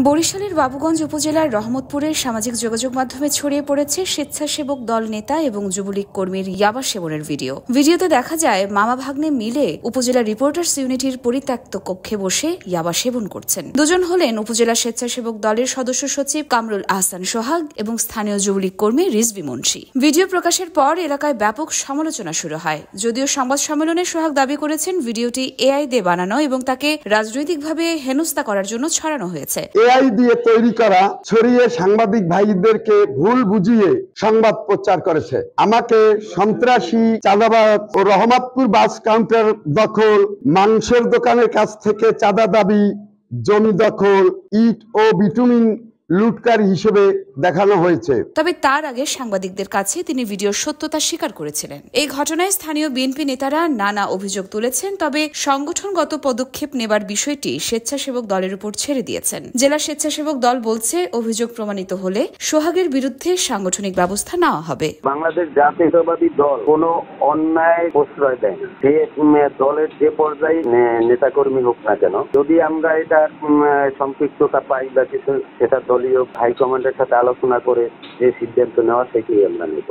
বরিশালের বাবুগঞ্জ উপজেলার রহমতপুরের সামাজিক যোগাযোগ মাধ্যমে ছড়িয়ে পড়েছে স্বেচ্ছাসেবক দল নেতা এবং যুবলীগ কর্মীর ইয়াবা সেবনের ভিডিওতে দেখা যায় মামা ভাগ্নে মিলে উপজেলা রিপোর্টার্স ইউনিটির পরিত্যক্ত কক্ষে বসে ইয়াবা সেবন করছেন। দুজন হলেন উপজেলা স্বেচ্ছাসেবক দলের সদস্য সচিব কামরুল আহসান সোহাগ এবং স্থানীয় যুবলীগ কর্মী রিজভী মুন্সি। ভিডিও প্রকাশের পর এলাকায় ব্যাপক সমালোচনা শুরু হয়। যদিও সংবাদ সম্মেলনে সোহাগ দাবি করেছেন ভিডিওটি এআই দিয়ে বানানো এবং তাকে রাজনৈতিকভাবে হেনস্থা করার জন্য ছড়ানো হয়েছে। এআই দিয়ে তৈরি করা ছড়িয়ে সাংবাদিক ভাইদেরকে ভুল বুঝিয়ে সংবাদ প্রচার করেছে। আমাকে সন্ত্রাসী, চাঁদাবাজ ও রহমতপুর বাস কাউন্টার দখল, মাংসের দোকানের কাছ থেকে চাঁদা দাবি, জমি দখল, ইট ও বিটুমিন লুটকারী হিসেবে দেখানো হয়েছে। তবে তার আগে সাংবাদিকদের কাছে তিনি ভিডিওর সত্যতা স্বীকার করেছিলেন। এই ঘটনায় স্থানীয় বিএনপি নেতারা নানা অভিযোগ তুলেছেন, তবে সংগঠনগত পদক্ষেপ নেবার বিষয়টি স্বেচ্ছাসেবক দলের উপর ছেড়ে দিয়েছেন। জেলা স্বেচ্ছাসেবক দল বলছে, অভিযোগ প্রমাণিত হলে সোহাগের বিরুদ্ধে সাংগঠনিক ব্যবস্থা নেওয়া হবে। বাংলাদেশ জাতীয়তাবাদী দল কোনো অন্যায় প্রশ্রয় দেয় না। সে দলের যে পর্যায়ে নেতাকর্মী হোক না কেন, যদি আমরা এটা সম্পৃক্ততা পাই বা কিছু, সেটা দলীয় হাইকমান্ডের সাথে আলোচনা করে যে সিদ্ধান্ত নেওয়া, সেটাই আমরা নেব।